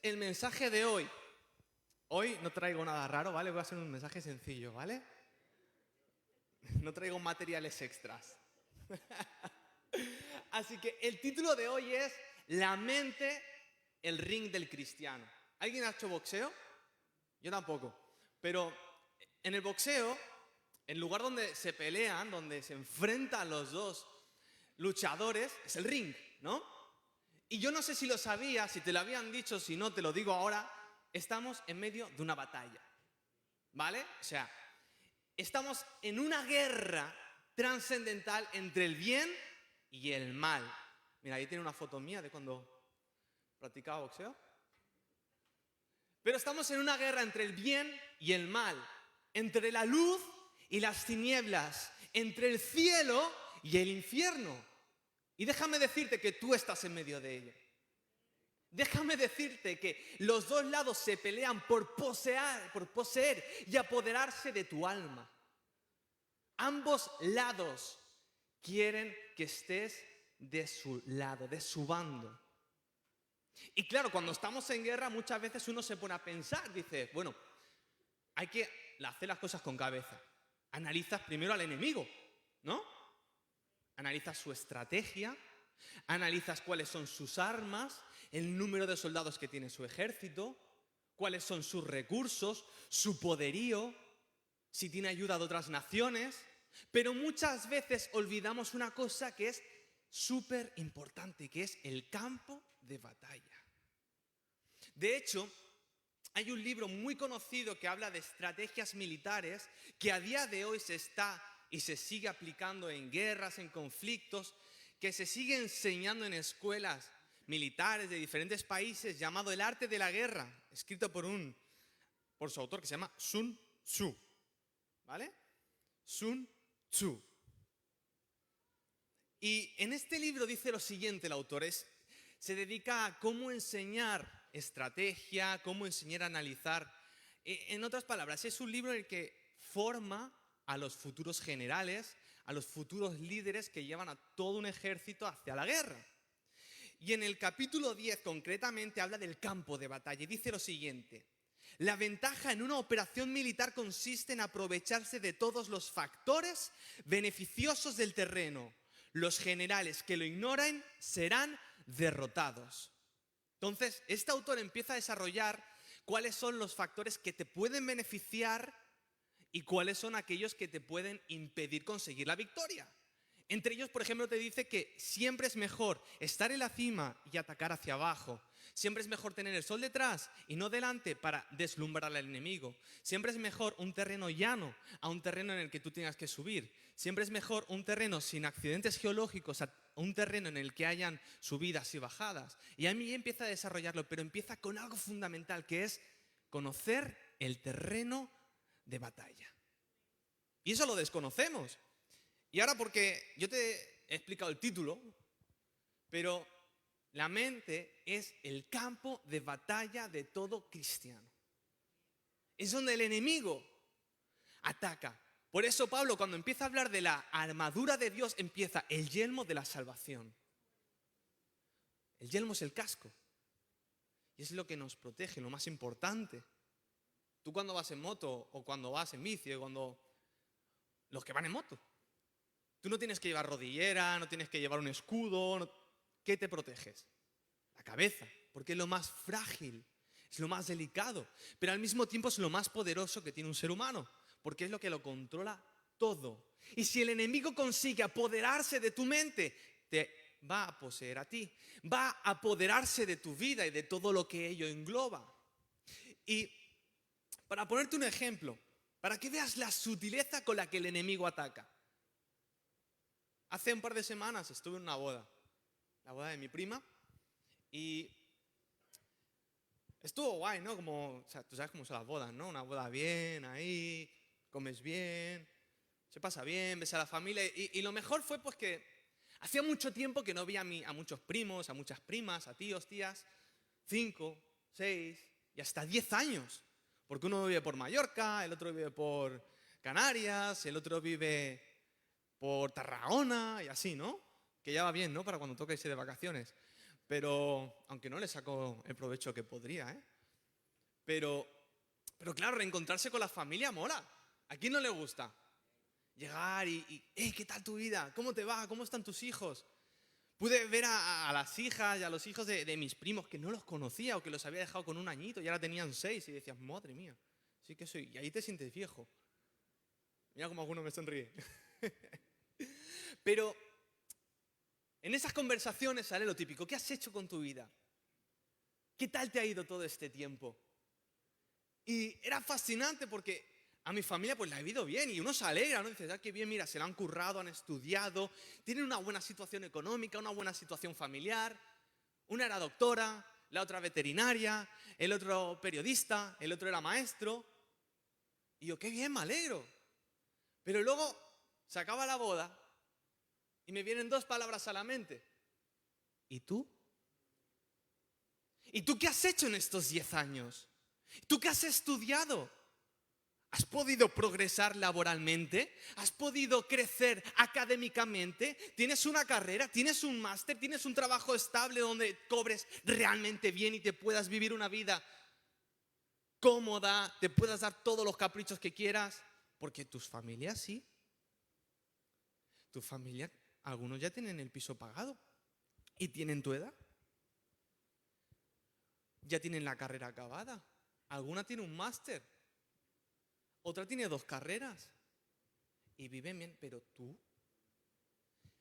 el mensaje de hoy. Hoy no traigo nada raro, ¿vale? Voy a hacer un mensaje sencillo, ¿vale? No traigo materiales extras. Así que el título de hoy es La mente, el ring del cristiano. ¿Alguien ha hecho boxeo? Yo tampoco. Pero en el boxeo, el lugar donde se pelean, donde se enfrentan los dos luchadores, es el ring, ¿no? Y yo no sé si lo sabías, si te lo habían dicho, si no te lo digo ahora, estamos en medio de una batalla, ¿vale? O sea, estamos en una guerra trascendental entre el bien y el mal. Mira, ahí tiene una foto mía de cuando practicaba boxeo. Pero estamos en una guerra entre el bien y el mal, entre la luz y las tinieblas, entre el cielo y el infierno. Y déjame decirte que tú estás en medio de ello. Déjame decirte que los dos lados se pelean por poseer y apoderarse de tu alma. Ambos lados quieren que estés de su lado, de su bando. Y claro, cuando estamos en guerra muchas veces uno se pone a pensar, dice, bueno, hay que hacer las cosas con cabeza. Analizas primero al enemigo, ¿no? Analizas su estrategia, analizas cuáles son sus armas, el número de soldados que tiene su ejército, cuáles son sus recursos, su poderío, si tiene ayuda de otras naciones. Pero muchas veces olvidamos una cosa que es súper importante, que es el campo de batalla. De hecho, hay un libro muy conocido que habla de estrategias militares que a día de hoy se está y se sigue aplicando en guerras, en conflictos, que se sigue enseñando en escuelas militares de diferentes países, llamado El arte de la guerra, escrito por su autor que se llama Sun Tzu, ¿vale? Sun Tzu. Y en este libro dice lo siguiente el autor, se dedica a cómo enseñar estrategia, cómo enseñar a analizar. En otras palabras, es un libro en el que forma a los futuros generales, a los futuros líderes que llevan a todo un ejército hacia la guerra. Y en el capítulo 10 concretamente habla del campo de batalla y dice lo siguiente: la ventaja en una operación militar consiste en aprovecharse de todos los factores beneficiosos del terreno. Los generales que lo ignoren serán derrotados. Entonces, este autor empieza a desarrollar cuáles son los factores que te pueden beneficiar y cuáles son aquellos que te pueden impedir conseguir la victoria. Entre ellos, por ejemplo, te dice que siempre es mejor estar en la cima y atacar hacia abajo. Siempre es mejor tener el sol detrás y no delante para deslumbrar al enemigo. Siempre es mejor un terreno llano a un terreno en el que tú tengas que subir. Siempre es mejor un terreno sin accidentes geológicos a un terreno en el que hayan subidas y bajadas. Y a mí empieza a desarrollarlo, pero empieza con algo fundamental, que es conocer el terreno de batalla. Y eso lo desconocemos. Y ahora, porque yo te he explicado el título, pero la mente es el campo de batalla de todo cristiano. Es donde el enemigo ataca. Por eso Pablo, cuando empieza a hablar de la armadura de Dios, empieza el yelmo de la salvación. El yelmo es el casco. Y es lo que nos protege, lo más importante. Tú cuando vas en moto o cuando vas en bici o cuando... Los que van en moto. Tú no tienes que llevar rodillera, no tienes que llevar un escudo. ¿Qué te proteges? La cabeza, porque es lo más frágil, es lo más delicado, pero al mismo tiempo es lo más poderoso que tiene un ser humano, porque es lo que lo controla todo. Y si el enemigo consigue apoderarse de tu mente, te va a poseer a ti, va a apoderarse de tu vida y de todo lo que ello engloba. Y para ponerte un ejemplo, para que veas la sutileza con la que el enemigo ataca. Hace un par de semanas estuve en una boda, la boda de mi prima, y estuvo guay, ¿no? O sea, tú sabes cómo son las bodas, ¿no? Una boda bien, ahí, comes bien, se pasa bien, ves a la familia. Y lo mejor fue pues que hacía mucho tiempo que no veía a muchos primos, a muchas primas, a tíos, tías, 5, 6 y hasta 10 años. Porque uno vive por Mallorca, el otro vive por Canarias, el otro vive por Tarragona y así, ¿no? Que ya va bien, ¿no? Para cuando toca irse de vacaciones. pero aunque no le sacó el provecho que podría, ¿eh? Pero claro, reencontrarse con la familia mola. ¿A quién no le gusta? Llegar hey, ¿qué tal tu vida? ¿Cómo te va? ¿Cómo están tus hijos? Pude ver a las hijas y a los hijos de mis primos que no los conocía o que los había dejado con 1 añito y ahora tenían 6 y decías, madre mía, sí que soy. Y ahí te sientes viejo. Mira cómo alguno me sonríe. Pero en esas conversaciones sale lo típico. ¿Qué has hecho con tu vida? ¿Qué tal te ha ido todo este tiempo? Y era fascinante porque a mi familia pues la ha ido bien y uno se alegra, ¿no? Dices, qué bien, mira, se lo han currado, han estudiado, tienen una buena situación económica, una buena situación familiar. Una era doctora, la otra veterinaria, el otro periodista, el otro era maestro. Y yo, qué bien, me alegro. Pero luego se acaba la boda y me vienen 2 palabras a la mente. ¿Y tú? ¿Y tú qué has hecho en estos 10 años? ¿Tú qué has estudiado? ¿Has podido progresar laboralmente? ¿Has podido crecer académicamente? ¿Tienes una carrera? ¿Tienes un máster? ¿Tienes un trabajo estable donde cobres realmente bien y te puedas vivir una vida cómoda? ¿Te puedas dar todos los caprichos que quieras? Porque tus familias sí. Tu familia, algunos ya tienen el piso pagado y tienen tu edad. Ya tienen la carrera acabada. Alguna tiene un máster. Otra tiene 2 carreras. Y viven bien, pero tú.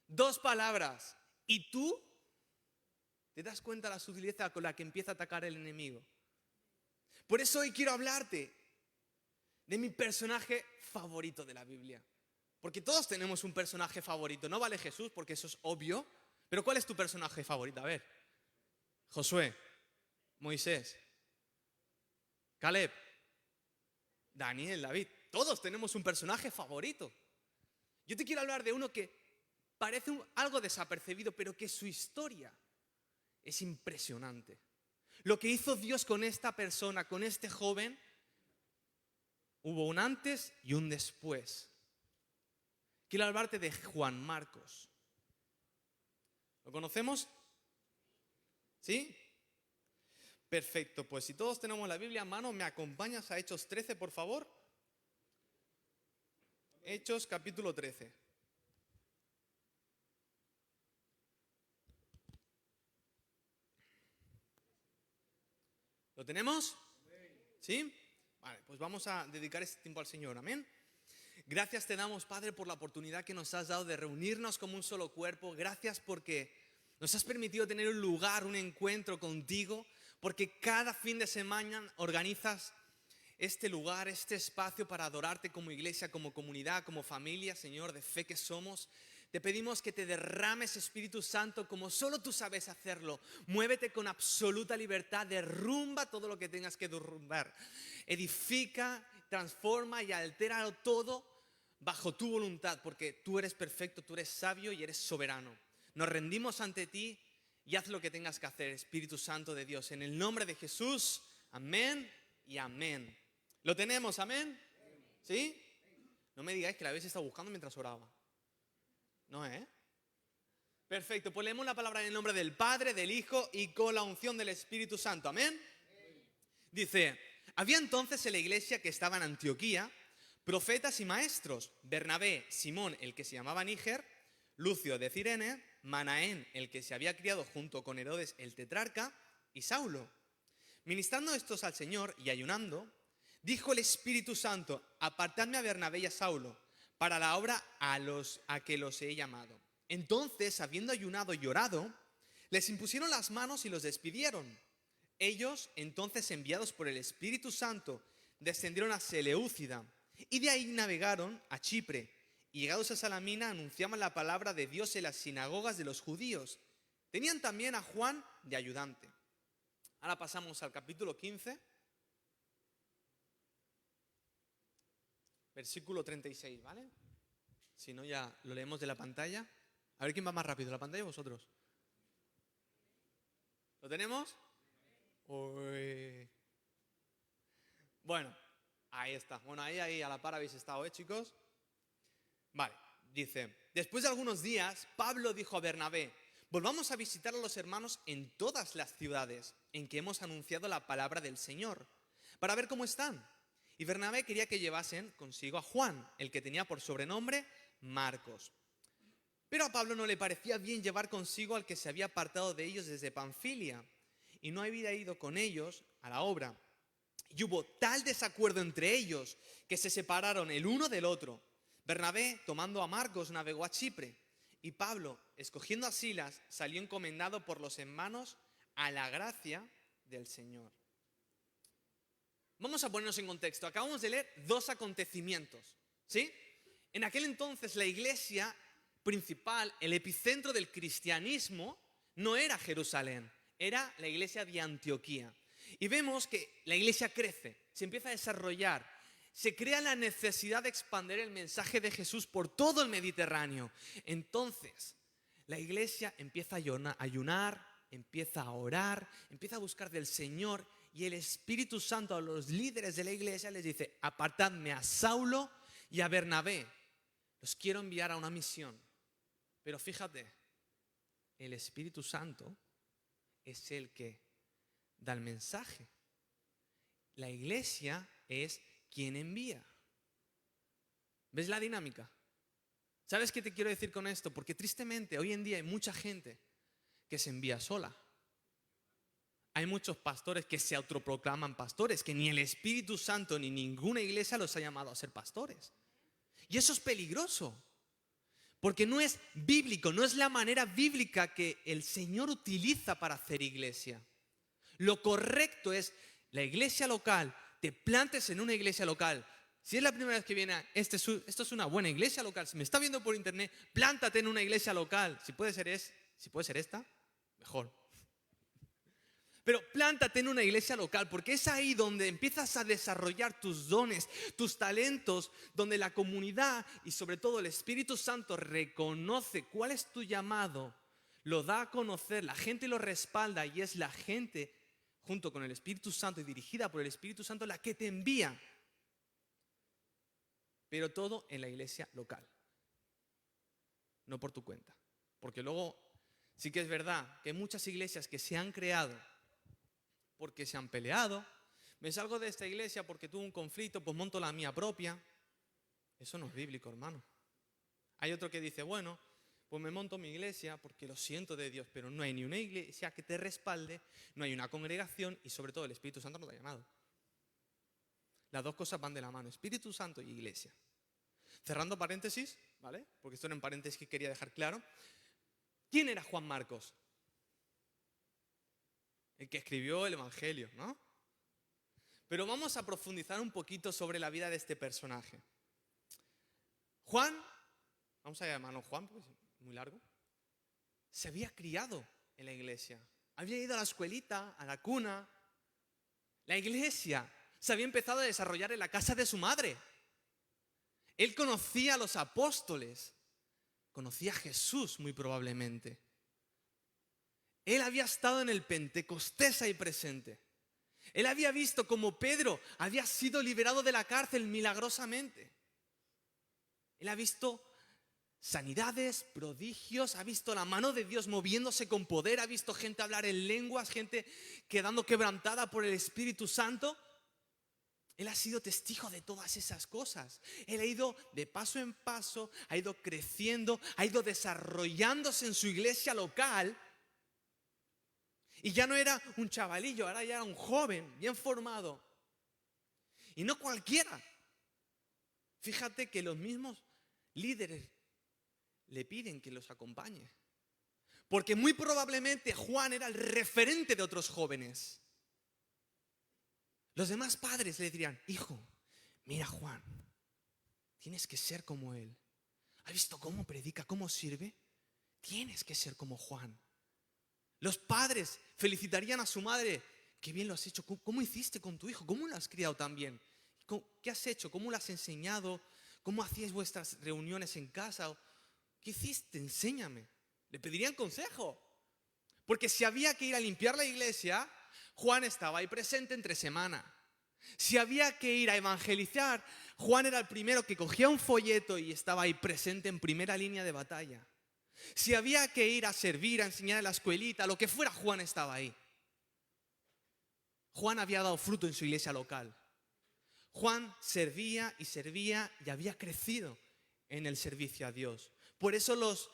2 palabras. ¿Y tú? ¿Te das cuenta la sutileza con la que empieza a atacar el enemigo? Por eso hoy quiero hablarte de mi personaje favorito de la Biblia. Porque todos tenemos un personaje favorito. No vale Jesús, porque eso es obvio. Pero ¿cuál es tu personaje favorito? A ver. Josué, Moisés, Caleb, Daniel, David. Todos tenemos un personaje favorito. Yo te quiero hablar de uno que parece algo desapercibido, pero que su historia es impresionante. Lo que hizo Dios con esta persona, con este joven, hubo un antes y un después. Quiero hablarte de Juan Marcos. ¿Lo conocemos? ¿Sí? Perfecto, pues si todos tenemos la Biblia en mano, ¿me acompañas a Hechos 13, por favor? Hechos capítulo 13. ¿Lo tenemos? ¿Sí? Vale, pues vamos a dedicar este tiempo al Señor, amén. Gracias te damos, Padre, por la oportunidad que nos has dado de reunirnos como un solo cuerpo. Gracias porque nos has permitido tener un lugar, un encuentro contigo, porque cada fin de semana organizas este lugar, este espacio para adorarte como iglesia, como comunidad, como familia, Señor, de fe que somos. Te pedimos que te derrames, Espíritu Santo, como solo tú sabes hacerlo. Muévete con absoluta libertad, derrumba todo lo que tengas que derrumbar. Edifica, transforma y altera todo bajo tu voluntad, porque tú eres perfecto, tú eres sabio y eres soberano. Nos rendimos ante ti y haz lo que tengas que hacer, Espíritu Santo de Dios. En el nombre de Jesús, amén y amén. ¿Lo tenemos, amén? ¿Sí? No me digáis que la habéis estado buscando mientras oraba. No, ¿eh? Perfecto, pues leemos la palabra en el nombre del Padre, del Hijo y con la unción del Espíritu Santo, amén. Dice, había entonces en la iglesia que estaba en Antioquía profetas y maestros: Bernabé, Simón, el que se llamaba Níger, Lucio de Cirene, Manaén, el que se había criado junto con Herodes el tetrarca, y Saulo. Ministrando estos al Señor y ayunando, dijo el Espíritu Santo: apartadme a Bernabé y a Saulo para la obra a que los he llamado. Entonces, habiendo ayunado y orado, les impusieron las manos y los despidieron. Ellos, entonces enviados por el Espíritu Santo, descendieron a Seleucida y de ahí navegaron a Chipre. Y llegados a Salamina, anunciaban la palabra de Dios en las sinagogas de los judíos. Tenían también a Juan de ayudante. Ahora pasamos al capítulo 15, versículo 36, ¿vale? Si no, ya lo leemos de la pantalla. A ver quién va más rápido, ¿la pantalla o vosotros? ¿Lo tenemos? Uy. Bueno, ahí está. Bueno, ahí a la par habéis estado, chicos? Vale, dice: después de algunos días, Pablo dijo a Bernabé: Volvamos a visitar a los hermanos en todas las ciudades en que hemos anunciado la palabra del Señor, para ver cómo están. Y Bernabé quería que llevasen consigo a Juan, el que tenía por sobrenombre Marcos. Pero a Pablo no le parecía bien llevar consigo al que se había apartado de ellos desde Panfilia y no había ido con ellos a la obra. Y hubo tal desacuerdo entre ellos que se separaron el uno del otro. Bernabé, tomando a Marcos, navegó a Chipre, y Pablo, escogiendo a Silas, salió encomendado por los hermanos a la gracia del Señor. Vamos a ponernos en contexto. Acabamos de leer dos acontecimientos, ¿sí? En aquel entonces la iglesia principal, el epicentro del cristianismo, no era Jerusalén, era la iglesia de Antioquía. Y vemos que la iglesia crece, se empieza a desarrollar, se crea la necesidad de expandir el mensaje de Jesús por todo el Mediterráneo. Entonces, la iglesia empieza a ayunar, empieza a orar, empieza a buscar del Señor, y el Espíritu Santo a los líderes de la iglesia les dice: apartadme a Saulo y a Bernabé, los quiero enviar a una misión. Pero fíjate, el Espíritu Santo es el que da el mensaje. La iglesia es quien envía. ¿Ves la dinámica? ¿Sabes qué te quiero decir con esto? Porque tristemente hoy en día hay mucha gente que se envía sola. Hay muchos pastores que se autoproclaman pastores, que ni el Espíritu Santo ni ninguna iglesia los ha llamado a ser pastores. Y eso es peligroso, porque no es bíblico, no es la manera bíblica que el Señor utiliza para hacer iglesia. Lo correcto es la iglesia local, te plantes en una iglesia local. Si es la primera vez que viene, esto es una buena iglesia local. Si me está viendo por internet, plántate en una iglesia local. Si puede ser esta, mejor. Pero plántate en una iglesia local, porque es ahí donde empiezas a desarrollar tus dones, tus talentos, donde la comunidad y sobre todo el Espíritu Santo reconoce cuál es tu llamado, lo da a conocer, la gente lo respalda, y es la gente junto con el Espíritu Santo y dirigida por el Espíritu Santo la que te envía. Pero todo en la iglesia local, no por tu cuenta. Porque luego sí que es verdad que hay muchas iglesias que se han creado porque se han peleado. Me salgo de esta iglesia porque tuve un conflicto, pues monto la mía propia. Eso no es bíblico, hermano. Hay otro que dice, bueno, pues me monto mi iglesia porque lo siento de Dios, pero no hay ni una iglesia que te respalde, no hay una congregación y sobre todo el Espíritu Santo no te ha llamado. Las dos cosas van de la mano, Espíritu Santo y iglesia. Cerrando paréntesis, ¿vale? Porque esto era en paréntesis que quería dejar claro. ¿Quién era Juan Marcos? El que escribió el Evangelio, ¿no? Pero vamos a profundizar un poquito sobre la vida de este personaje. Juan, vamos a llamarlo Juan porque es muy largo, se había criado en la iglesia. Había ido a la escuelita, a la cuna. La iglesia se había empezado a desarrollar en la casa de su madre. Él conocía a los apóstoles, conocía a Jesús muy probablemente. Él había estado en el Pentecostés ahí presente. Él había visto cómo Pedro había sido liberado de la cárcel milagrosamente. Él ha visto sanidades, prodigios, ha visto la mano de Dios moviéndose con poder, ha visto gente hablar en lenguas, gente quedando quebrantada por el Espíritu Santo. Él ha sido testigo de todas esas cosas. Él ha ido de paso en paso, ha ido creciendo, ha ido desarrollándose en su iglesia local. Y ya no era un chavalillo, ahora ya era un joven, bien formado. Y no cualquiera. Fíjate que los mismos líderes le piden que los acompañe. Porque muy probablemente Juan era el referente de otros jóvenes. Los demás padres le dirían, hijo, mira Juan, tienes que ser como él. ¿Has visto cómo predica, cómo sirve? Tienes que ser como Juan. Los padres felicitarían a su madre. Qué bien lo has hecho. ¿Cómo hiciste con tu hijo? ¿Cómo lo has criado tan bien? ¿Qué has hecho? ¿Cómo lo has enseñado? ¿Cómo hacíais vuestras reuniones en casa? ¿Qué hiciste? Enséñame. Le pedirían consejo. Porque si había que ir a limpiar la iglesia, Juan estaba ahí presente entre semana. Si había que ir a evangelizar, Juan era el primero que cogía un folleto y estaba ahí presente en primera línea de batalla. Si había que ir a servir, a enseñar en la escuelita, lo que fuera, Juan estaba ahí. Juan había dado fruto en su iglesia local. Juan servía y había crecido en el servicio a Dios. Por eso los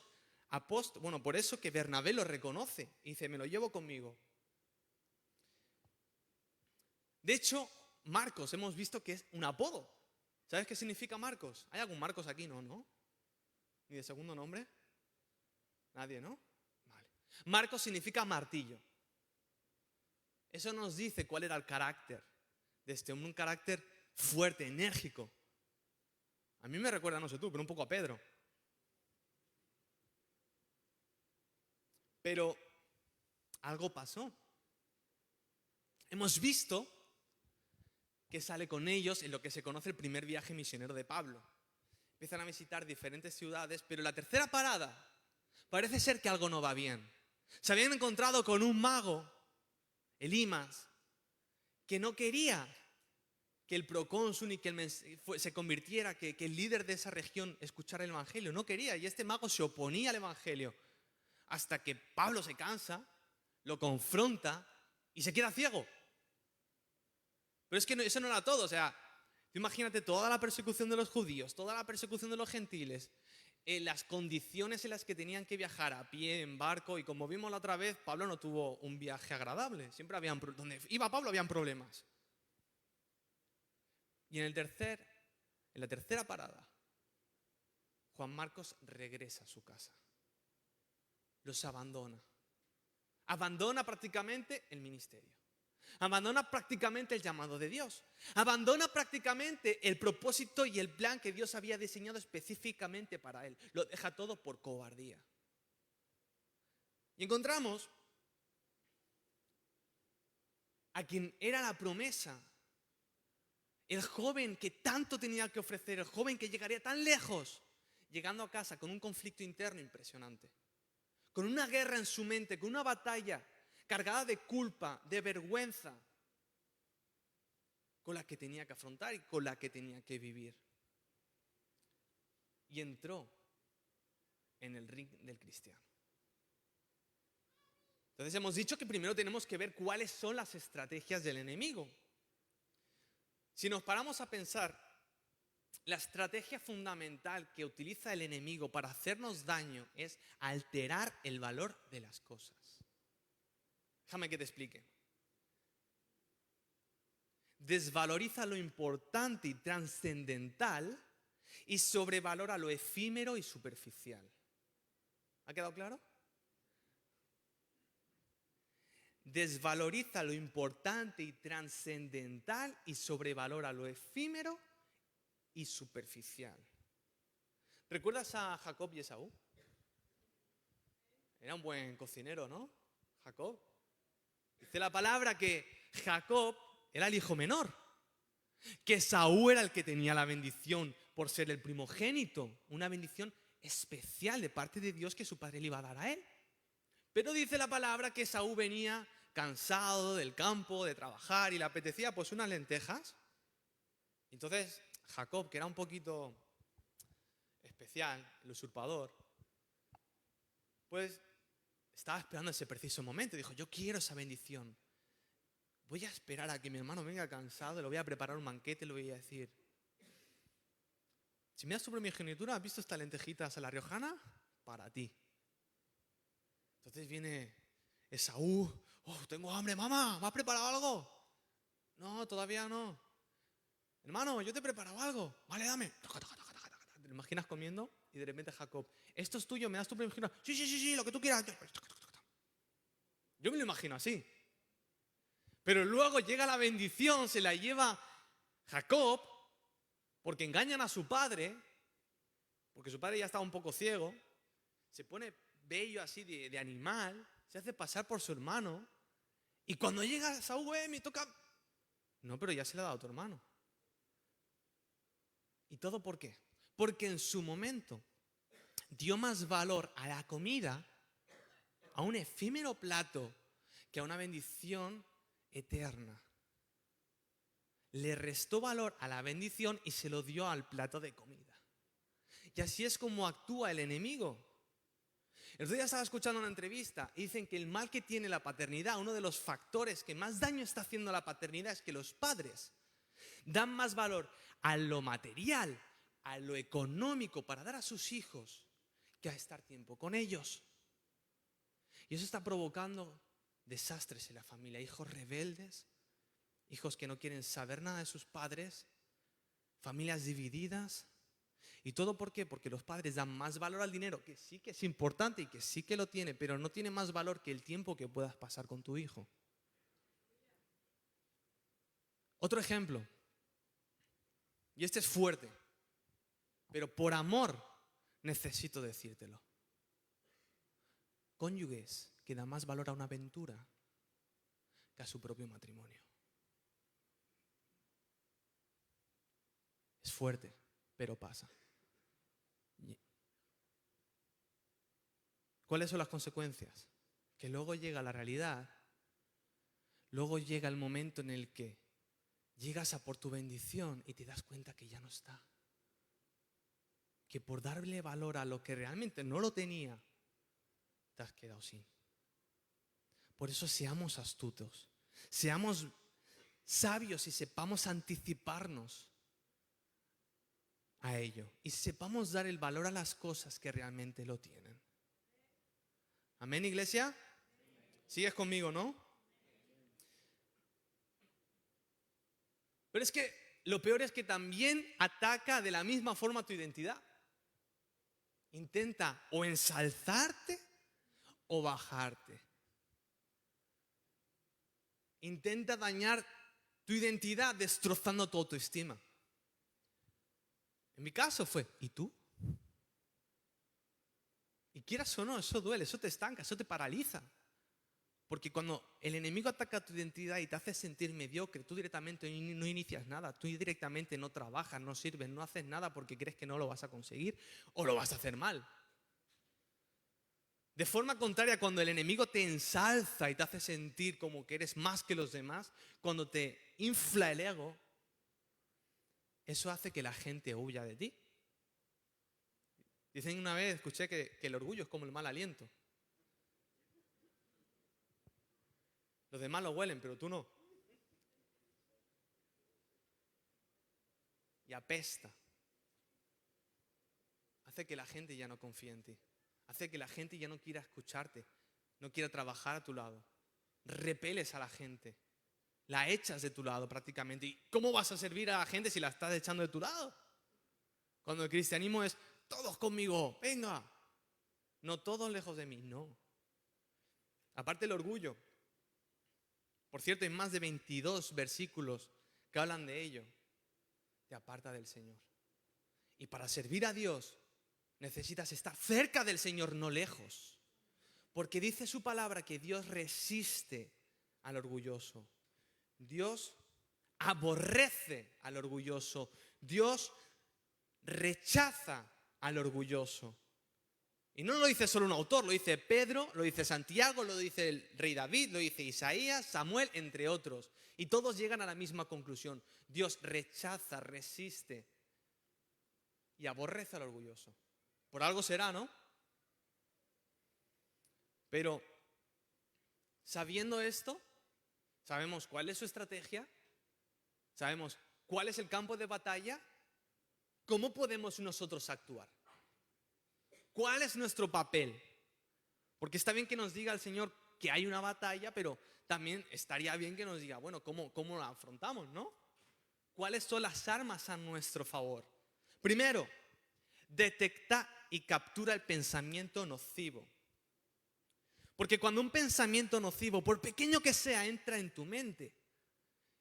apóstoles, por eso que Bernabé lo reconoce y dice, me lo llevo conmigo. De hecho, Marcos hemos visto que es un apodo. ¿Sabes qué significa Marcos? ¿Hay algún Marcos aquí? No, ¿no? ¿Ni de segundo nombre? Nadie, ¿no? Vale. Marcos significa martillo. Eso nos dice cuál era el carácter de este hombre, un carácter fuerte, enérgico. A mí me recuerda, no sé tú, pero un poco a Pedro. Pero algo pasó. Hemos visto que sale con ellos en lo que se conoce el primer viaje misionero de Pablo. Empiezan a visitar diferentes ciudades, pero en la tercera parada parece ser que algo no va bien. Se habían encontrado con un mago, Elimas, que no quería que el procónsul y que se convirtiera, que el líder de esa región escuchara el evangelio. No quería, y este mago se oponía al evangelio. Hasta que Pablo se cansa, lo confronta y se queda ciego. Pero es que eso no era todo, o sea, tú imagínate toda la persecución de los judíos, toda la persecución de los gentiles, las condiciones en las que tenían que viajar a pie, en barco, y como vimos la otra vez, Pablo no tuvo un viaje agradable, siempre donde iba Pablo habían problemas. Y en la tercera parada, Juan Marcos regresa a su casa. Los abandona. Abandona prácticamente el ministerio. Abandona prácticamente el llamado de Dios. Abandona prácticamente el propósito y el plan que Dios había diseñado específicamente para él. Lo deja todo por cobardía. Y encontramos a quien era la promesa, el joven que tanto tenía que ofrecer, el joven que llegaría tan lejos, llegando a casa con un conflicto interno impresionante, con una guerra en su mente, con una batalla cargada de culpa, de vergüenza, con la que tenía que afrontar y con la que tenía que vivir. Y entró en el ring del cristiano. Entonces hemos dicho que primero tenemos que ver cuáles son las estrategias del enemigo. Si nos paramos a pensar, la estrategia fundamental que utiliza el enemigo para hacernos daño es alterar el valor de las cosas. Déjame que te explique. Desvaloriza lo importante y trascendental y sobrevalora lo efímero y superficial. ¿Ha quedado claro? Desvaloriza lo importante y trascendental y sobrevalora lo efímero y superficial. ¿Recuerdas a Jacob y Esaú? Era un buen cocinero, ¿no? Jacob. Dice la palabra que Jacob era el hijo menor, que Esaú era el que tenía la bendición por ser el primogénito, una bendición especial de parte de Dios que su padre le iba a dar a él. Pero dice la palabra que Esaú venía cansado del campo, de trabajar, y le apetecía pues unas lentejas. Entonces Jacob, que era un poquito especial, el usurpador, pues estaba esperando ese preciso momento. Dijo, yo quiero esa bendición. Voy a esperar a que mi hermano venga cansado, le voy a preparar un banquete y le voy a decir, si me das tu primogenitura, ¿has visto estas lentejitas a la riojana? Para ti. Entonces viene Esaú, tengo hambre, mamá, ¿me has preparado algo? No, todavía no. Hermano, yo te he preparado algo. Vale, dame. ¿Te lo imaginas comiendo? Y de repente Jacob, esto es tuyo, ¿me das tu primogenitura? Sí, lo que tú quieras. Yo me lo imagino así. Pero luego llega la bendición, se la lleva Jacob, porque engañan a su padre, porque su padre ya estaba un poco ciego, se pone bello así de animal, se hace pasar por su hermano, y cuando llega Saúl, me toca... No, pero ya se le ha dado a tu hermano. ¿Y todo por qué? Porque en su momento dio más valor a la comida, a un efímero plato, que a una bendición eterna. Le restó valor a la bendición y se lo dio al plato de comida. Y así es como actúa el enemigo. El otro día estaba escuchando una entrevista y dicen que el mal que tiene la paternidad, uno de los factores que más daño está haciendo a la paternidad, es que los padres dan más valor a lo material, a lo económico para dar a sus hijos, que a estar tiempo con ellos. Y eso está provocando desastres en la familia, hijos rebeldes, hijos que no quieren saber nada de sus padres, familias divididas. ¿Y todo por qué? Porque los padres dan más valor al dinero, que sí que es importante y que sí que lo tiene, pero no tiene más valor que el tiempo que puedas pasar con tu hijo. Otro ejemplo, y este es fuerte, pero por amor necesito decírtelo. Cónyuges que dan más valor a una aventura que a su propio matrimonio. Es fuerte, pero pasa. ¿Cuáles son las consecuencias? Que luego llega la realidad, luego llega el momento en el que llegas a por tu bendición y te das cuenta que ya no está. Que por darle valor a lo que realmente no lo tenía, te has quedado sin. Por eso seamos astutos, seamos sabios y sepamos anticiparnos a ello. Y sepamos dar el valor a las cosas que realmente lo tienen. ¿Amén, iglesia? ¿Sigues conmigo, no? Pero es que lo peor es que también ataca de la misma forma tu identidad. Intenta o ensalzarte o bajarte. Intenta dañar tu identidad destrozando tu autoestima. En mi caso fue, ¿y tú? Y quieras o no, eso duele, eso te estanca, eso te paraliza. Porque cuando el enemigo ataca tu identidad y te hace sentir mediocre, tú directamente no inicias nada, tú directamente no trabajas, no sirves, no haces nada porque crees que no lo vas a conseguir o lo vas a hacer mal. De forma contraria, cuando el enemigo te ensalza y te hace sentir como que eres más que los demás, cuando te infla el ego, eso hace que la gente huya de ti. Dicen una vez, escuché que el orgullo es como el mal aliento. Los demás lo huelen, pero tú no. Y apesta. Hace que la gente ya no confíe en ti. Hace que la gente ya no quiera escucharte, no quiera trabajar a tu lado. Repeles a la gente. La echas de tu lado prácticamente. ¿Y cómo vas a servir a la gente si la estás echando de tu lado? Cuando el cristianismo es, todos conmigo, venga. No todos lejos de mí, no. Aparte el orgullo. Por cierto, hay más de 22 versículos que hablan de ello. Te aparta del Señor. Y para servir a Dios necesitas estar cerca del Señor, no lejos. Porque dice su palabra que Dios resiste al orgulloso. Dios aborrece al orgulloso. Dios rechaza al orgulloso. Y no lo dice solo un autor, lo dice Pedro, lo dice Santiago, lo dice el rey David, lo dice Isaías, Samuel, entre otros. Y todos llegan a la misma conclusión. Dios rechaza, resiste y aborrece al orgulloso. Por algo será, ¿no? Pero sabiendo esto, sabemos cuál es su estrategia, sabemos cuál es el campo de batalla, ¿cómo podemos nosotros actuar? ¿Cuál es nuestro papel? Porque está bien que nos diga el Señor que hay una batalla, pero también estaría bien que nos diga, bueno, ¿cómo la afrontamos, no? ¿Cuáles son las armas a nuestro favor? Primero, detecta y captura el pensamiento nocivo. Porque cuando un pensamiento nocivo, por pequeño que sea, entra en tu mente,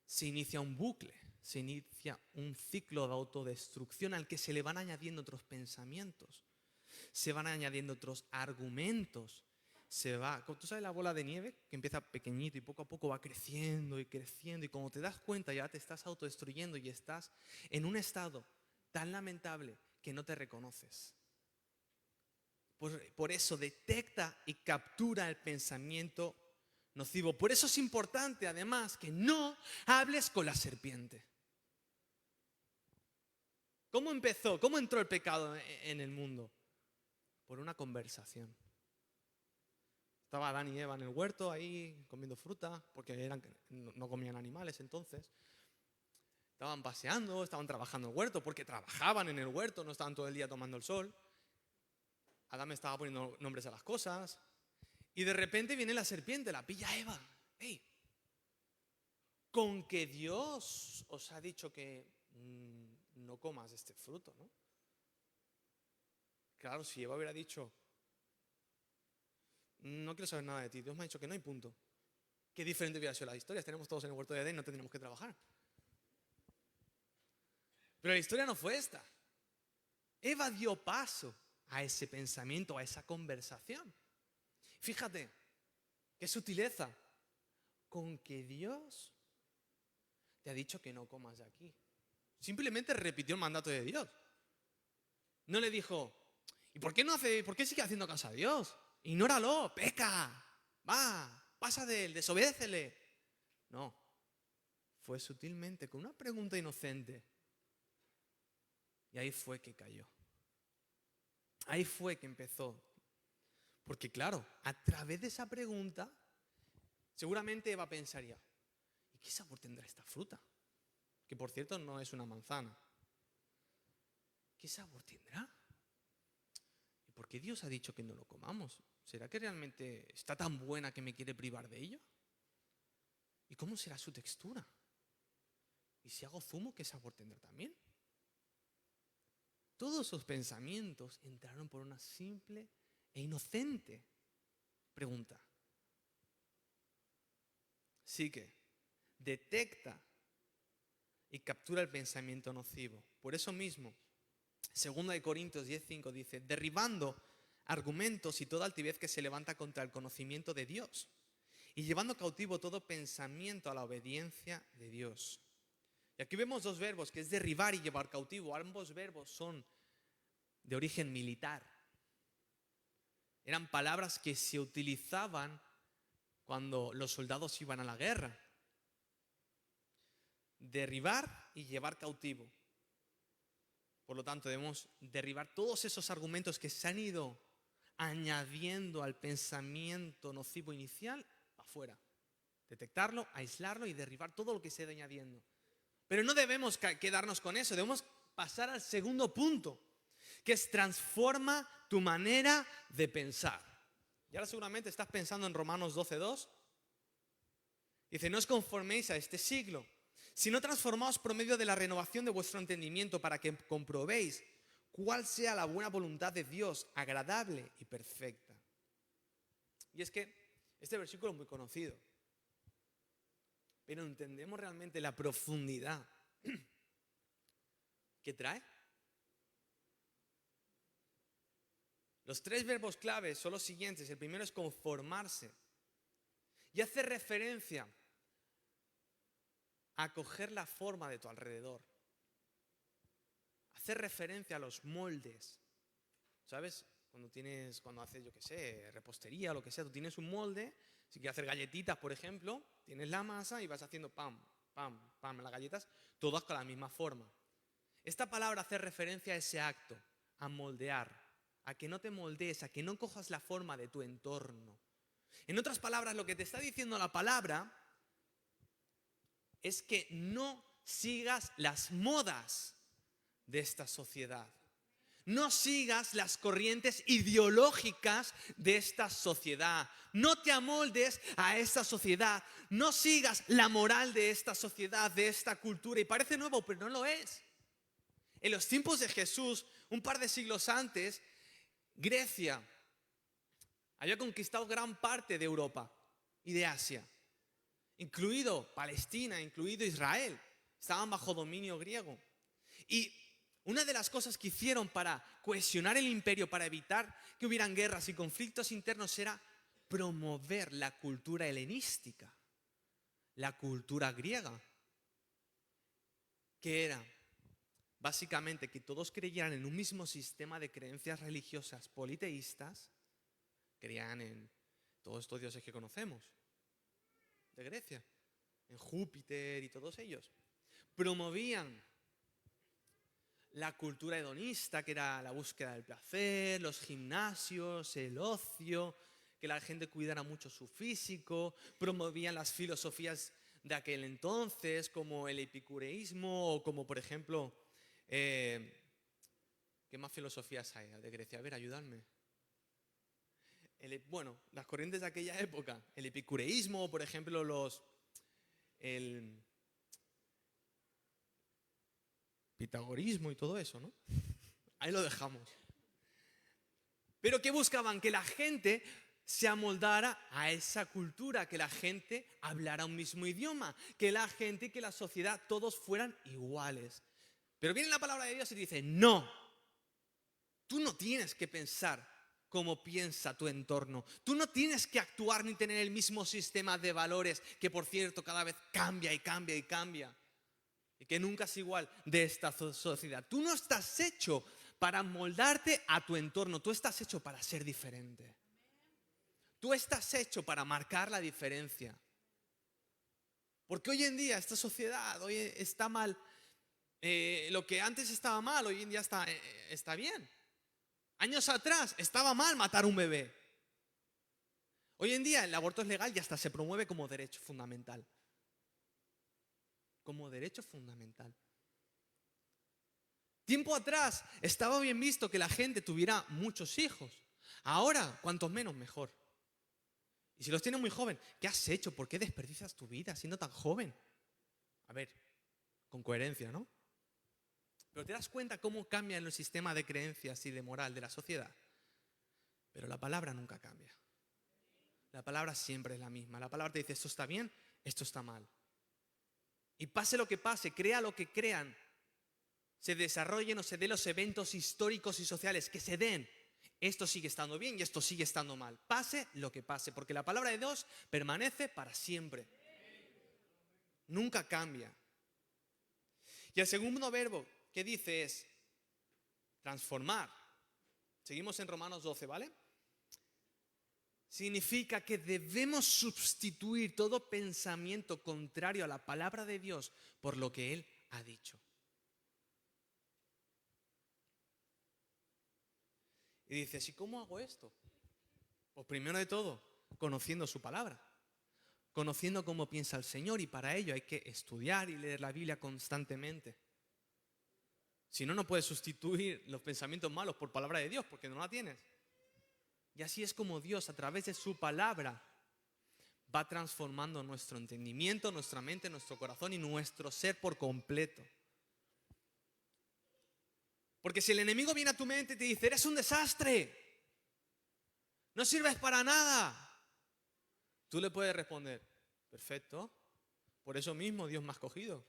se inicia un bucle, se inicia un ciclo de autodestrucción al que se le van añadiendo otros pensamientos, se van añadiendo otros argumentos. Tú sabes la bola de nieve que empieza pequeñito y poco a poco va creciendo y creciendo, y cuando te das cuenta ya te estás autodestruyendo y estás en un estado tan lamentable que no te reconoces. Por eso detecta y captura el pensamiento nocivo. Por eso es importante además que no hables con la serpiente. ¿Cómo empezó? ¿Cómo entró el pecado en el mundo? Por una conversación. Estaba Adán y Eva en el huerto ahí comiendo fruta, porque no comían animales entonces. Estaban paseando, estaban trabajando en el huerto, porque trabajaban en el huerto, no estaban todo el día tomando el sol. Adán me estaba poniendo nombres a las cosas. Y de repente viene la serpiente, la pilla a Eva. ¡Ey! Con que Dios os ha dicho que no comas este fruto, ¿no? Claro, si Eva hubiera dicho, no quiero saber nada de ti, Dios me ha dicho que no hay punto. Qué diferente hubiera sido la historia, estaríamos todos en el huerto de Edén y no tendríamos que trabajar. Pero la historia no fue esta. Eva dio paso a ese pensamiento, a esa conversación. Fíjate, qué sutileza. Con que Dios te ha dicho que no comas de aquí. Simplemente repitió el mandato de Dios. No le dijo, ¿y por qué sigue haciendo caso a Dios? Ignóralo, peca, pasa de él, desobédecele. No, fue sutilmente, con una pregunta inocente. Y ahí fue que cayó. Ahí fue que empezó. Porque claro, a través de esa pregunta, seguramente Eva pensaría, ¿y qué sabor tendrá esta fruta? Que por cierto no es una manzana. ¿Qué sabor tendrá? ¿Y por qué Dios ha dicho que no lo comamos? ¿Será que realmente está tan buena que me quiere privar de ello? ¿Y cómo será su textura? ¿Y si hago zumo, qué sabor tendrá también? Todos esos pensamientos entraron por una simple e inocente pregunta. Así que detecta y captura el pensamiento nocivo. Por eso mismo, 2 Corintios 10:5 dice, derribando argumentos y toda altivez que se levanta contra el conocimiento de Dios y llevando cautivo todo pensamiento a la obediencia de Dios. Y aquí vemos dos verbos, que es derribar y llevar cautivo. Ambos verbos son de origen militar. Eran palabras que se utilizaban cuando los soldados iban a la guerra. Derribar y llevar cautivo. Por lo tanto, debemos derribar todos esos argumentos que se han ido añadiendo al pensamiento nocivo inicial afuera. Detectarlo, aislarlo y derribar todo lo que se ha ido añadiendo. Pero no debemos quedarnos con eso, debemos pasar al segundo punto, que es transforma tu manera de pensar. Y ahora seguramente estás pensando en Romanos 12:2. Dice, no os conforméis a este siglo, sino transformaos por medio de la renovación de vuestro entendimiento para que comprobéis cuál sea la buena voluntad de Dios, agradable y perfecta. Y es que este versículo es muy conocido, pero ¿entendemos realmente la profundidad que trae? Los tres verbos claves son los siguientes. El primero es conformarse y hace referencia a coger la forma de tu alrededor. Hace referencia a los moldes. ¿Sabes? Cuando haces, yo qué sé, repostería o lo que sea, tú tienes un molde. Si quieres hacer galletitas, por ejemplo, tienes la masa y vas haciendo pam, pam, pam, las galletas, todas con la misma forma. Esta palabra hace referencia a ese acto, a moldear, a que no te moldees, a que no cojas la forma de tu entorno. En otras palabras, lo que te está diciendo la palabra es que no sigas las modas de esta sociedad. No sigas las corrientes ideológicas de esta sociedad. No te amoldes a esta sociedad. No sigas la moral de esta sociedad, de esta cultura. Y parece nuevo, pero no lo es. En los tiempos de Jesús, un par de siglos antes, Grecia había conquistado gran parte de Europa y de Asia, incluido Palestina, incluido Israel. Estaban bajo dominio griego. Y una de las cosas que hicieron para cohesionar el imperio, para evitar que hubieran guerras y conflictos internos, era promover la cultura helenística, la cultura griega, que era básicamente que todos creyeran en un mismo sistema de creencias religiosas politeístas. Creían en todos estos dioses que conocemos de Grecia, en Júpiter y todos ellos. Promovían la cultura hedonista, que era la búsqueda del placer, los gimnasios, el ocio, que la gente cuidara mucho su físico, promovían las filosofías de aquel entonces, como el epicureísmo, o como por ejemplo, ¿qué más filosofías hay de Grecia? A ver, ayudadme. Bueno, las corrientes de aquella época, el epicureísmo, por ejemplo, el pitagorismo y todo eso, ¿no? Ahí lo dejamos. Pero ¿qué buscaban? Que la gente se amoldara a esa cultura, que la gente hablara un mismo idioma, que la gente, que la sociedad, todos fueran iguales. Pero viene la palabra de Dios y dice, no, tú no tienes que pensar como piensa tu entorno. Tú no tienes que actuar ni tener el mismo sistema de valores, que por cierto cada vez cambia y cambia y cambia, y que nunca es igual de esta sociedad. Tú no estás hecho para moldarte a tu entorno, tú estás hecho para ser diferente. Tú estás hecho para marcar la diferencia. Porque hoy en día esta sociedad hoy está mal. Lo que antes estaba mal, hoy en día está bien. Años atrás estaba mal matar un bebé. Hoy en día el aborto es legal y hasta se promueve como derecho fundamental. Como derecho fundamental. Tiempo atrás estaba bien visto que la gente tuviera muchos hijos. Ahora, cuantos menos, mejor. Y si los tienes muy joven, ¿qué has hecho? ¿Por qué desperdicias tu vida siendo tan joven? A ver, con coherencia, ¿no? Pero te das cuenta cómo cambian el sistema de creencias y de moral de la sociedad. Pero la palabra nunca cambia. La palabra siempre es la misma. La palabra te dice, esto está bien, esto está mal. Y pase lo que pase, crea lo que crean, se desarrollen o se den los eventos históricos y sociales que se den, esto sigue estando bien y esto sigue estando mal. Pase lo que pase, porque la palabra de Dios permanece para siempre. Nunca cambia. Y el segundo verbo que dice es transformar. Seguimos en Romanos 12, ¿vale? Significa que debemos sustituir todo pensamiento contrario a la palabra de Dios por lo que Él ha dicho. Y dices, ¿y cómo hago esto? Pues primero de todo, conociendo su palabra, conociendo cómo piensa el Señor, y para ello hay que estudiar y leer la Biblia constantemente. Si no, no puedes sustituir los pensamientos malos por palabra de Dios, porque no la tienes. Y así es como Dios, a través de su palabra, va transformando nuestro entendimiento, nuestra mente, nuestro corazón y nuestro ser por completo. Porque si el enemigo viene a tu mente y te dice, eres un desastre, no sirves para nada, tú le puedes responder, perfecto, por eso mismo Dios me ha escogido,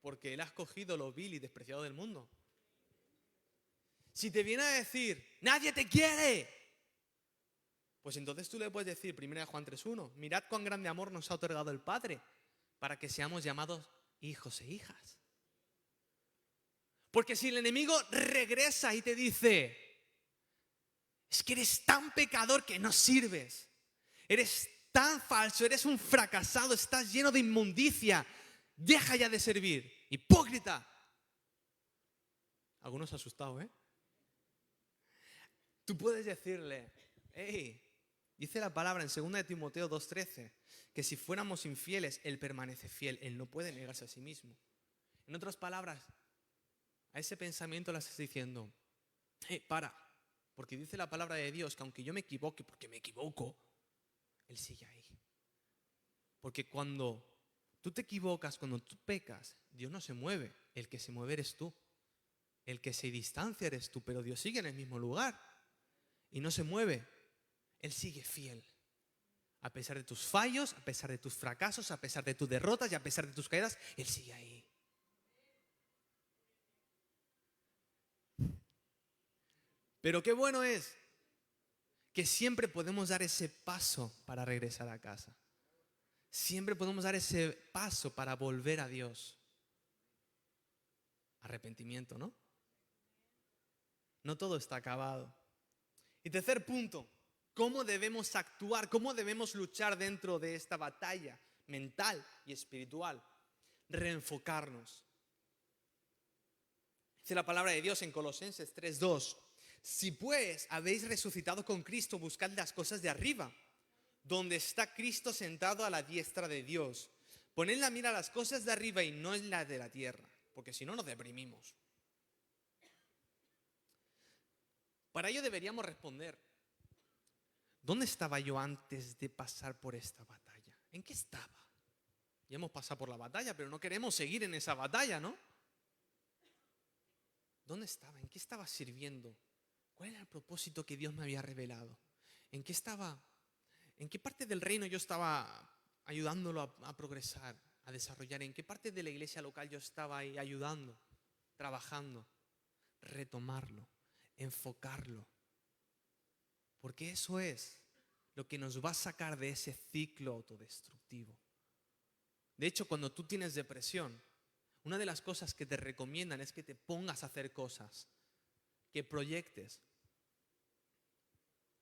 porque Él ha escogido lo vil y despreciado del mundo. Si te viene a decir, nadie te quiere, pues entonces tú le puedes decir, 1 Juan 3:1, mirad cuán grande amor nos ha otorgado el Padre para que seamos llamados hijos e hijas. Porque si el enemigo regresa y te dice, es que eres tan pecador que no sirves, eres tan falso, eres un fracasado, estás lleno de inmundicia, deja ya de servir, hipócrita. Algunos asustados, ¿eh? Tú puedes decirle, hey, dice la palabra en 2 de Timoteo 2:13, que si fuéramos infieles, Él permanece fiel, Él no puede negarse a sí mismo. En otras palabras, a ese pensamiento le estás diciendo, para, porque dice la palabra de Dios que aunque yo me equivoque, porque me equivoco, Él sigue ahí. Porque cuando tú te equivocas, cuando tú pecas, Dios no se mueve, el que se mueve eres tú. El que se distancia eres tú, pero Dios sigue en el mismo lugar y no se mueve. Él sigue fiel. A pesar de tus fallos, a pesar de tus fracasos, a pesar de tus derrotas y a pesar de tus caídas, Él sigue ahí. Pero qué bueno es que siempre podemos dar ese paso para regresar a casa. Siempre podemos dar ese paso para volver a Dios. Arrepentimiento, ¿no? No todo está acabado. Y tercer punto, ¿cómo debemos actuar? ¿Cómo debemos luchar dentro de esta batalla mental y espiritual? Reenfocarnos. Dice la palabra de Dios en Colosenses 3:2. Si pues habéis resucitado con Cristo, buscad las cosas de arriba, donde está Cristo sentado a la diestra de Dios. Poned la mira a las cosas de arriba y no en las de la tierra, porque si no nos deprimimos. Para ello deberíamos responder, ¿dónde estaba yo antes de pasar por esta batalla? ¿En qué estaba? Ya hemos pasado por la batalla, pero no queremos seguir en esa batalla, ¿no? ¿Dónde estaba? ¿En qué estaba sirviendo? ¿Cuál era el propósito que Dios me había revelado? ¿En qué estaba? ¿En qué parte del reino yo estaba ayudándolo a progresar, a desarrollar? ¿En qué parte de la iglesia local yo estaba ahí ayudando, trabajando? Retomarlo, enfocarlo. Porque eso es lo que nos va a sacar de ese ciclo autodestructivo. De hecho, cuando tú tienes depresión, una de las cosas que te recomiendan es que te pongas a hacer cosas, que proyectes.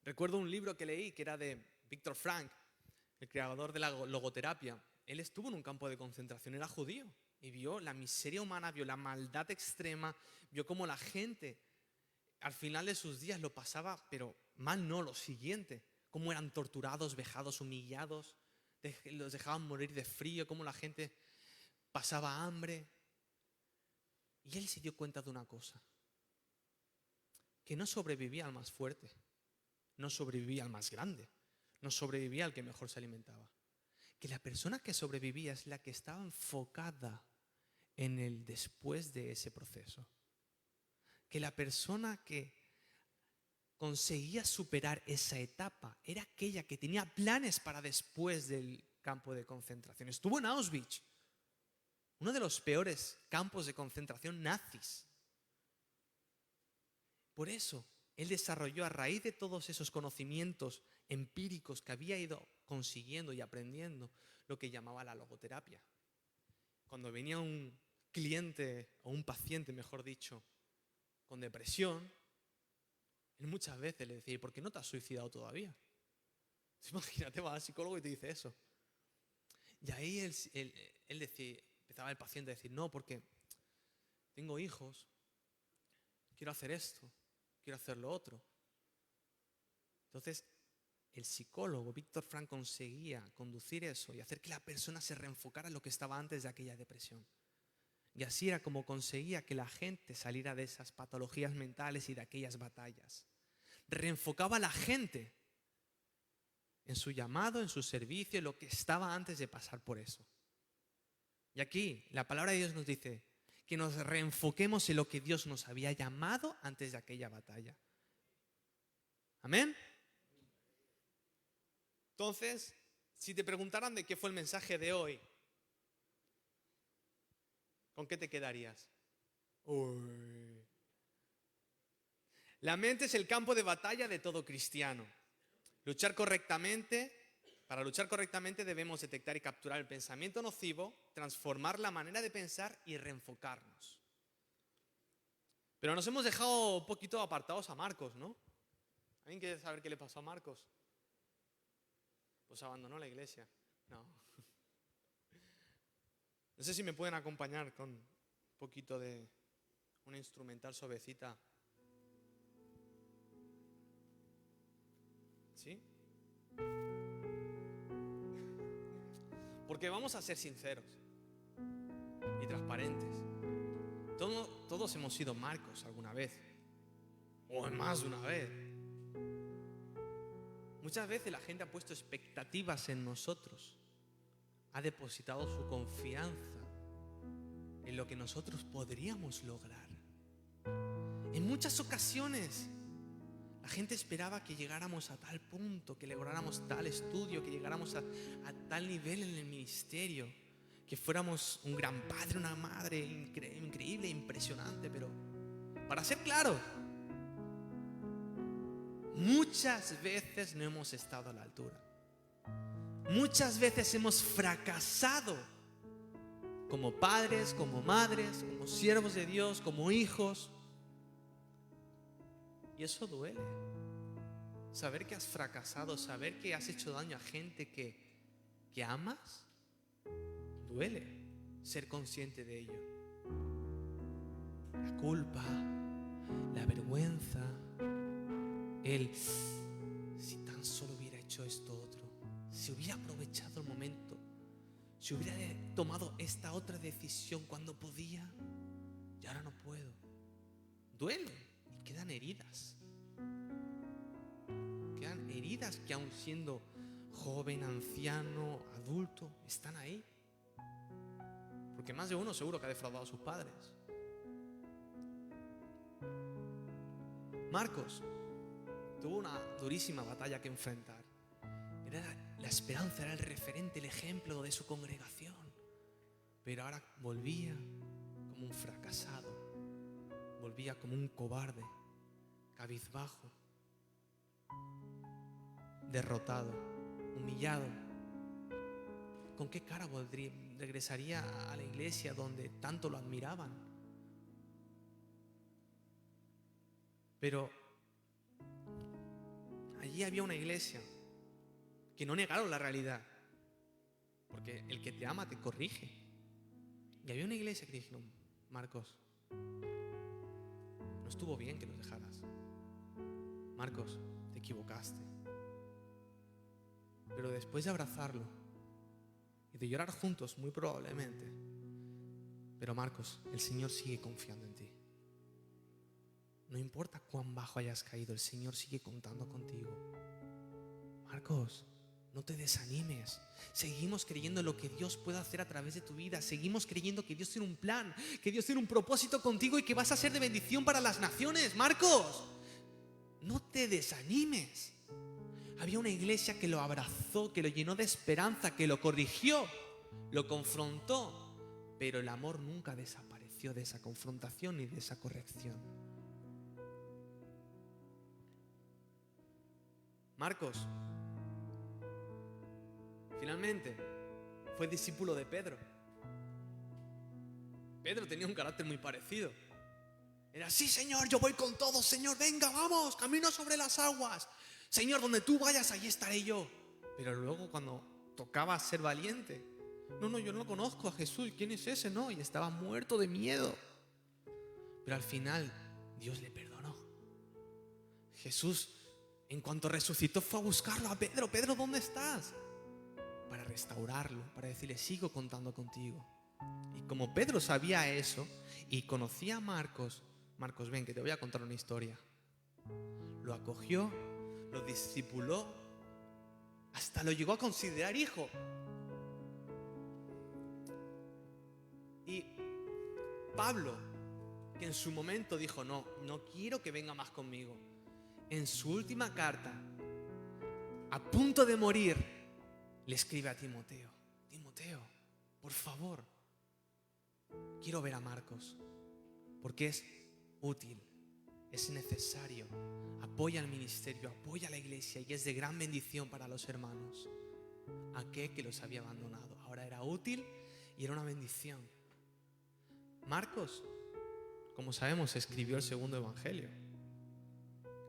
Recuerdo un libro que leí que era de Viktor Frankl, el creador de la logoterapia. Él estuvo en un campo de concentración, era judío, y vio la miseria humana, vio la maldad extrema, vio cómo la gente al final de sus días lo pasaba, pero mal no, lo siguiente, cómo eran torturados, vejados, humillados, los dejaban morir de frío, cómo la gente pasaba hambre. Y él se dio cuenta de una cosa, que no sobrevivía al más fuerte, no sobrevivía al más grande, no sobrevivía al que mejor se alimentaba. Que la persona que sobrevivía es la que estaba enfocada en el después de ese proceso. Que la persona que conseguía superar esa etapa era aquella que tenía planes para después del campo de concentración. Estuvo en Auschwitz, uno de los peores campos de concentración nazis. Por eso, él desarrolló a raíz de todos esos conocimientos empíricos que había ido consiguiendo y aprendiendo lo que llamaba la logoterapia. Cuando venía un cliente o un paciente, mejor dicho, con depresión, él muchas veces le decía, ¿y por qué no te has suicidado todavía? Imagínate, va al psicólogo y te dice eso. Y ahí él decía, empezaba el paciente a decir, no, porque tengo hijos, quiero hacer esto, quiero hacer lo otro. Entonces, el psicólogo Viktor Frankl conseguía conducir eso y hacer que la persona se reenfocara en lo que estaba antes de aquella depresión. Y así era como conseguía que la gente saliera de esas patologías mentales y de aquellas batallas. Reenfocaba a la gente en su llamado, en su servicio, en lo que estaba antes de pasar por eso. Y aquí la palabra de Dios nos dice que nos reenfoquemos en lo que Dios nos había llamado antes de aquella batalla. ¿Amén? Entonces, si te preguntaran de qué fue el mensaje de hoy, ¿con qué te quedarías? Uy. La mente es el campo de batalla de todo cristiano. Para luchar correctamente debemos detectar y capturar el pensamiento nocivo, transformar la manera de pensar y reenfocarnos. Pero nos hemos dejado un poquito apartados a Marcos, ¿no? ¿Alguien quiere saber qué le pasó a Marcos? Pues abandonó la iglesia. No. No sé si me pueden acompañar con un poquito de una instrumental suavecita. ¿Sí? Porque vamos a ser sinceros y transparentes. Todos hemos sido Marcos alguna vez, o más de una vez. Muchas veces la gente ha puesto expectativas en nosotros, ha depositado su confianza en lo que nosotros podríamos lograr. En muchas ocasiones la gente esperaba que llegáramos a tal punto, que lográramos tal estudio, que llegáramos a tal nivel en el ministerio, que fuéramos un gran padre, una madre increíble, impresionante. Pero para ser claros, muchas veces no hemos estado a la altura. Muchas veces hemos fracasado como padres, como madres, como siervos de Dios, como hijos. Y eso duele. Saber que has fracasado, saber que has hecho daño a gente que amas, duele ser consciente de ello. La culpa, la vergüenza, él, si tan solo hubiera hecho esto otro, si hubiera aprovechado el momento, si hubiera tomado esta otra decisión cuando podía, y ahora no puedo. Duele y quedan heridas. Quedan heridas que aun siendo joven, anciano, adulto, están ahí. Porque más de uno seguro que ha defraudado a sus padres. Marcos tuvo una durísima batalla que enfrentar. Era la esperanza, era el referente, el ejemplo de su congregación. Pero ahora volvía como un fracasado, volvía como un cobarde, cabizbajo, derrotado, humillado. ¿Con qué cara regresaría a la iglesia donde tanto lo admiraban? Pero allí había una iglesia que no negaron la realidad, porque el que te ama te corrige. Y había una iglesia que dijeron: Marcos, no estuvo bien que los dejaras. Marcos, te equivocaste. Pero después de abrazarlo y de llorar juntos, muy probablemente, pero Marcos, el Señor sigue confiando en ti. No importa cuán bajo hayas caído, el Señor sigue contando contigo. Marcos, no te desanimes. Seguimos creyendo en lo que Dios puede hacer a través de tu vida. Seguimos creyendo que Dios tiene un plan, que Dios tiene un propósito contigo y que vas a ser de bendición para las naciones. Marcos, no te desanimes. Había una iglesia que lo abrazó, que lo llenó de esperanza, que lo corrigió, lo confrontó, pero el amor nunca desapareció de esa confrontación ni de esa corrección. Marcos, finalmente, fue discípulo de Pedro. Pedro tenía un carácter muy parecido. Era: sí, Señor, yo voy con todo. Señor, venga, vamos, camino sobre las aguas. Señor, donde tú vayas, allí estaré yo. Pero luego cuando tocaba ser valiente, no, yo no conozco a Jesús. ¿Quién es ese? No, y estaba muerto de miedo. Pero al final, Dios le perdonó. Jesús, en cuanto resucitó, fue a buscarlo a Pedro. Pedro, ¿dónde estás? Para restaurarlo, para decirle: sigo contando contigo. Y como Pedro sabía eso y conocía a Marcos, Marcos, ven que te voy a contar una historia. Lo acogió, lo discipuló, hasta lo llegó a considerar hijo. Y Pablo, que en su momento dijo: no quiero que venga más conmigo, en su última carta, a punto de morir, le escribe a Timoteo: Timoteo, por favor, quiero ver a Marcos, porque es útil, es necesario, apoya el ministerio, apoya a la iglesia y es de gran bendición para los hermanos. Aquel que los había abandonado ahora era útil y era una bendición. Marcos, como sabemos, escribió el segundo evangelio,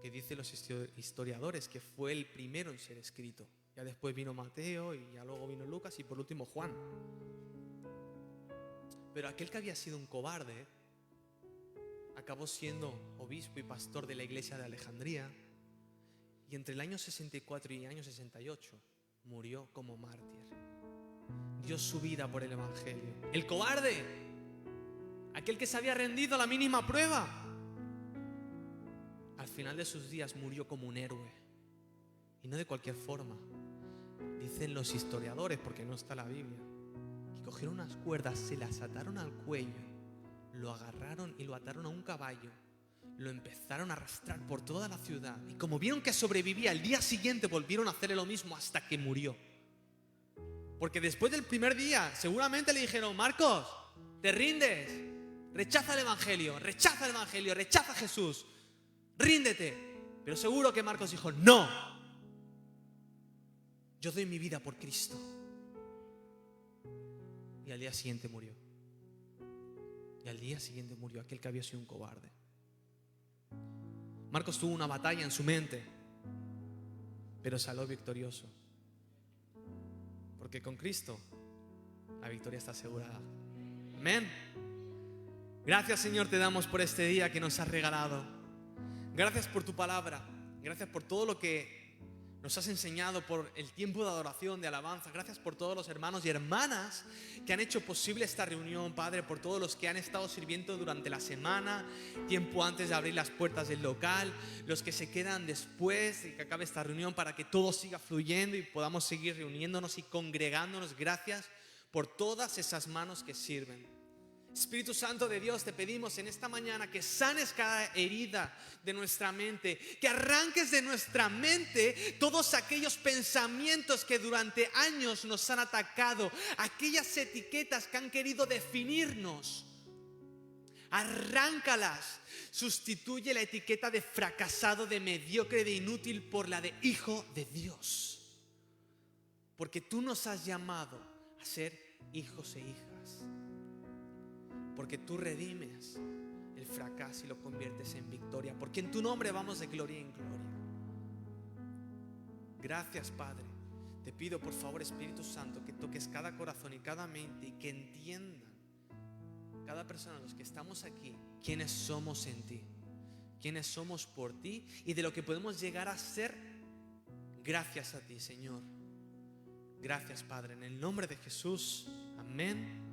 que dicen los historiadores que fue el primero en ser escrito. Ya después vino Mateo y ya luego vino Lucas y por último Juan. Pero aquel que había sido un cobarde acabó siendo obispo y pastor de la iglesia de Alejandría, y entre el año 64 y el año 68 murió como mártir. Dio su vida por el evangelio. El cobarde, aquel que se había rendido a la mínima prueba, al final de sus días murió como un héroe. Y no de cualquier forma. Dicen los historiadores, porque no está en la Biblia, que cogieron unas cuerdas, se las ataron al cuello, lo agarraron y lo ataron a un caballo, lo empezaron a arrastrar por toda la ciudad, y como vieron que sobrevivía, al día siguiente volvieron a hacerle lo mismo hasta que murió. Porque después del primer día seguramente le dijeron: Marcos, te rindes, rechaza el evangelio, rechaza a Jesús, ríndete. Pero seguro que Marcos dijo: no, yo doy mi vida por Cristo. Y al día siguiente murió. Y al día siguiente murió aquel que había sido un cobarde. Marcos tuvo una batalla en su mente, pero salió victorioso. Porque con Cristo la victoria está asegurada. Amén. Gracias, Señor, te damos por este día que nos has regalado. Gracias por tu palabra. Gracias por todo lo que nos has enseñado, por el tiempo de adoración, de alabanza. Gracias por todos los hermanos y hermanas que han hecho posible esta reunión, Padre. Por todos los que han estado sirviendo durante la semana, tiempo antes de abrir las puertas del local. Los que se quedan después de que acabe esta reunión para que todo siga fluyendo y podamos seguir reuniéndonos y congregándonos. Gracias por todas esas manos que sirven. Espíritu Santo de Dios, te pedimos en esta mañana que sanes cada herida de nuestra mente, que arranques de nuestra mente todos aquellos pensamientos que durante años nos han atacado, aquellas etiquetas que han querido definirnos. Arráncalas, sustituye la etiqueta de fracasado, de mediocre, de inútil por la de hijo de Dios, porque tú nos has llamado a ser hijos e hijas. Porque tú redimes el fracaso y lo conviertes en victoria. Porque en tu nombre vamos de gloria en gloria. Gracias, Padre. Te pido por favor, Espíritu Santo, que toques cada corazón y cada mente y que entiendan cada persona, los que estamos aquí, quiénes somos en ti, quiénes somos por ti y de lo que podemos llegar a ser gracias a ti, Señor. Gracias, Padre, en el nombre de Jesús. Amén.